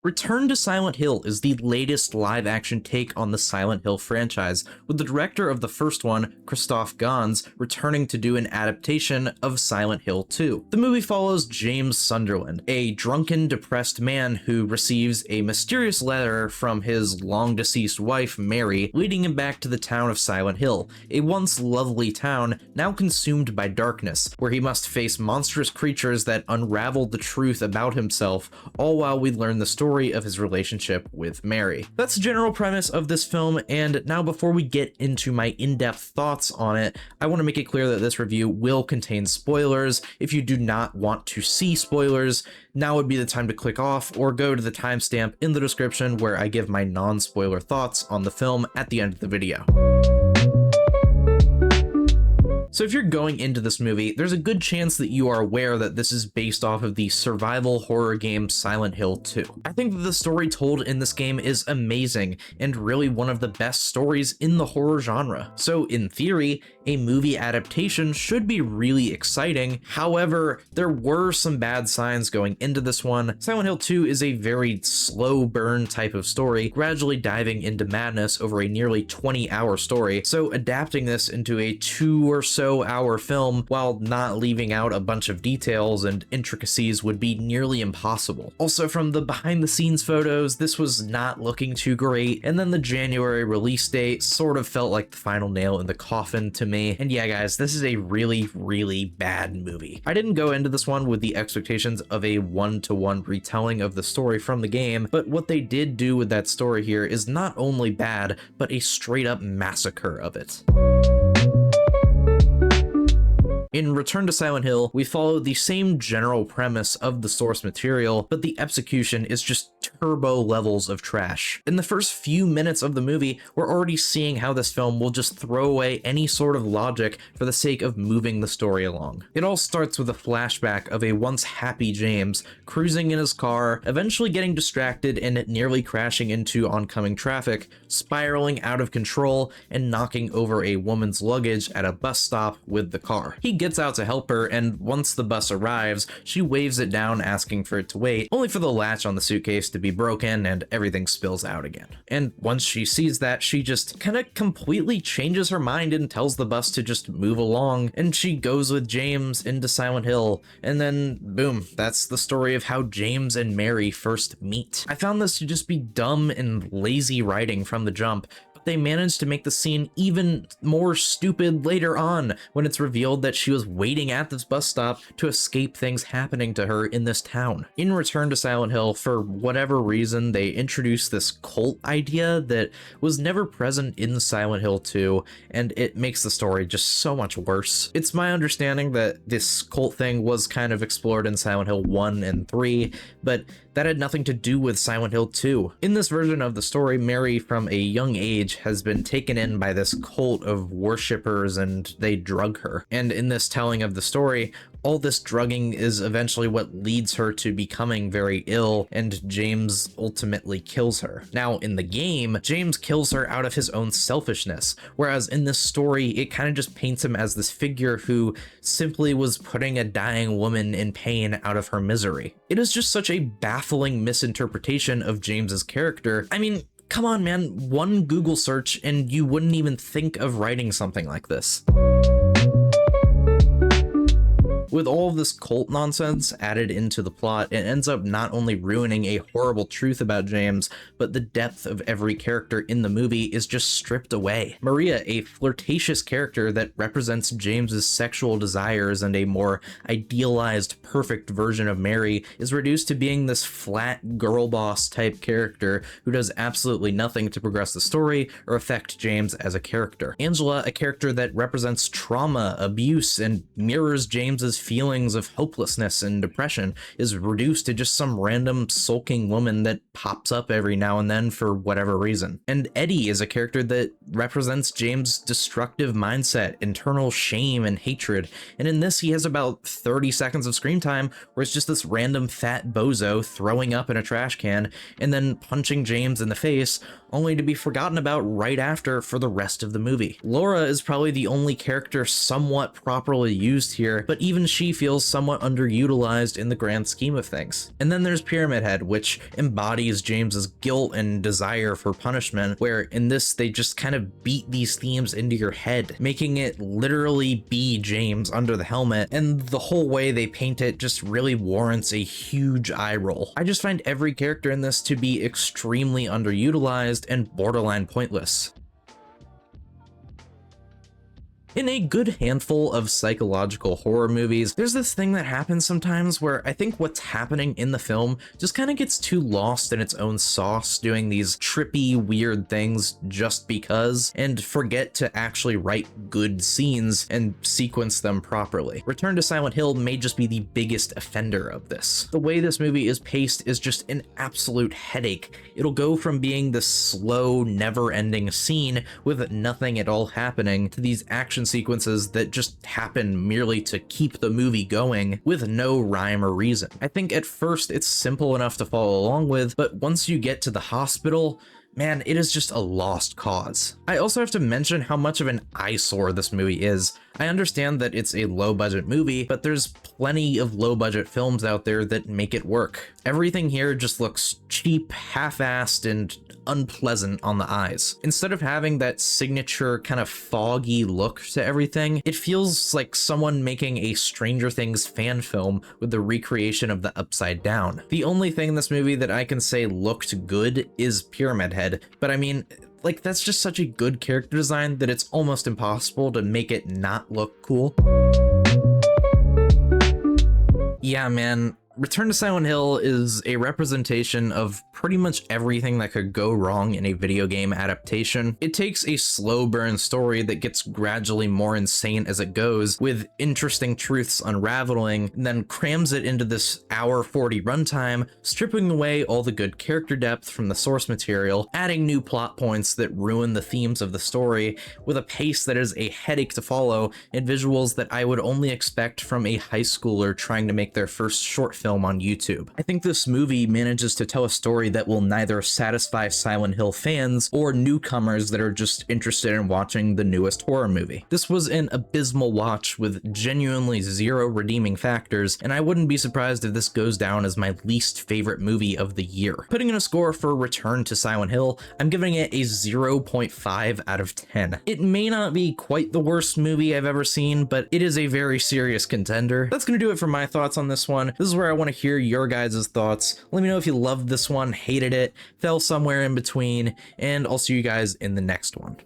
Return to Silent Hill is the latest live-action take on the Silent Hill franchise, with the director of the first one, Christophe Gans, returning to do an adaptation of Silent Hill 2. The movie follows James Sunderland, a drunken, depressed man who receives a mysterious letter from his long-deceased wife, Mary, leading him back to the town of Silent Hill, a once lovely town now consumed by darkness, where he must face monstrous creatures that unravel the truth about himself, all while we learn the story of his relationship with Mary. That's the general premise of this film, and now before we get into my in-depth thoughts on it, I want to make it clear that this review will contain spoilers. If you do not want to see spoilers, now would be the time to click off or go to the timestamp in the description where I give my non-spoiler thoughts on the film at the end of the video. So if you're going into this movie, there's a good chance that you are aware that this is based off of the survival horror game Silent Hill 2. I think that the story told in this game is amazing and really one of the best stories in the horror genre. So in theory, a movie adaptation should be really exciting. However, there were some bad signs going into this one. Silent Hill 2 is a very slow burn type of story, gradually diving into madness over a nearly 20-hour story. So adapting this into a 2 or so hour film while not leaving out a bunch of details and intricacies would be nearly impossible. Also, from the behind the scenes photos, this was not looking too great, and then the January release date sort of felt like the final nail in the coffin to me. And yeah guys, this is a really bad movie. I didn't go into this one with the expectations of a one-to-one retelling of the story from the game, but what they did do with that story here is not only bad, but a straight up massacre of it. In Return to Silent Hill, we follow the same general premise of the source material, but the execution is just turbo levels of trash. In the first few minutes of the movie, we're already seeing how this film will just throw away any sort of logic for the sake of moving the story along. It all starts with a flashback of a once happy James cruising in his car, eventually getting distracted and nearly crashing into oncoming traffic, spiraling out of control, and knocking over a woman's luggage at a bus stop with the car. He gets out to help her, and once the bus arrives, she waves it down asking for it to wait, only for the latch on the suitcase to be broken and everything spills out again. And once she sees that, she just kind of completely changes her mind and tells the bus to just move along, and she goes with James into Silent Hill, and then boom, that's the story of how James and Mary first meet. I found this to just be dumb and lazy writing from the jump. They managed to make the scene even more stupid later on when it's revealed that she was waiting at this bus stop to escape things happening to her in this town. In Return to Silent Hill, for whatever reason, they introduced this cult idea that was never present in Silent Hill 2, and it makes the story just so much worse. It's my understanding that this cult thing was kind of explored in Silent Hill 1 and 3, but that had nothing to do with Silent Hill 2. In this version of the story, Mary, from a young age, has been taken in by this cult of worshippers and they drug her. And in this telling of the story, all this drugging is eventually what leads her to becoming very ill, and James ultimately kills her. Now, in the game, James kills her out of his own selfishness, whereas in this story, it kind of just paints him as this figure who simply was putting a dying woman in pain out of her misery. It is just such a baffling misinterpretation of James's character. I mean, come on man, one Google search and you wouldn't even think of writing something like this. With all of this cult nonsense added into the plot, it ends up not only ruining a horrible truth about James, but the depth of every character in the movie is just stripped away. Maria, a flirtatious character that represents James's sexual desires and a more idealized, perfect version of Mary, is reduced to being this flat girl boss type character who does absolutely nothing to progress the story or affect James as a character. Angela, a character that represents trauma, abuse, and mirrors James's feelings of hopelessness and depression, is reduced to just some random sulking woman that pops up every now and then for whatever reason. And Eddie is a character that represents James' destructive mindset, internal shame and hatred, and in this he has about 30 seconds of screen time where it's just this random fat bozo throwing up in a trash can and then punching James in the face, only to be forgotten about right after for the rest of the movie. Laura is probably the only character somewhat properly used here, but even she feels somewhat underutilized in the grand scheme of things. And then there's Pyramid Head, which embodies James's guilt and desire for punishment, where in this they just kind of beat these themes into your head, making it literally be James under the helmet, and the whole way they paint it just really warrants a huge eye roll. I just find every character in this to be extremely underutilized and borderline pointless. In a good handful of psychological horror movies, there's this thing that happens sometimes where I think what's happening in the film just kind of gets too lost in its own sauce, doing these trippy, weird things just because, and forget to actually write good scenes and sequence them properly. Return to Silent Hill may just be the biggest offender of this. The way this movie is paced is just an absolute headache. It'll go from being this slow, never-ending scene with nothing at all happening to these action sequences that just happen merely to keep the movie going with no rhyme or reason. I think at first it's simple enough to follow along with, but once you get to the hospital, man, it is just a lost cause. I also have to mention how much of an eyesore this movie is. I understand that it's a low-budget movie, but there's plenty of low-budget films out there that make it work. Everything here just looks cheap, half-assed, and unpleasant on the eyes. Instead of having that signature kind of foggy look to everything, it feels like someone making a Stranger Things fan film with the recreation of the Upside Down. The only thing in this movie that I can say looked good is Pyramid Head, but I mean, like, that's just such a good character design that it's almost impossible to make it not look cool. Yeah, man. Return to Silent Hill is a representation of pretty much everything that could go wrong in a video game adaptation. It takes a slow burn story that gets gradually more insane as it goes, with interesting truths unraveling, and then crams it into this hour 40 runtime, stripping away all the good character depth from the source material, adding new plot points that ruin the themes of the story, with a pace that is a headache to follow, and visuals that I would only expect from a high schooler trying to make their first short film on YouTube. I think this movie manages to tell a story that will neither satisfy Silent Hill fans or newcomers that are just interested in watching the newest horror movie. This was an abysmal watch with genuinely zero redeeming factors, and I wouldn't be surprised if this goes down as my least favorite movie of the year. Putting in a score for Return to Silent Hill, I'm giving it a 0.5 out of 10. It may not be quite the worst movie I've ever seen, but it is a very serious contender. That's gonna do it for my thoughts on this one. This is where I want to hear your guys' thoughts. Let me know if you loved this one, hated it, fell somewhere in between, and I'll see you guys in the next one.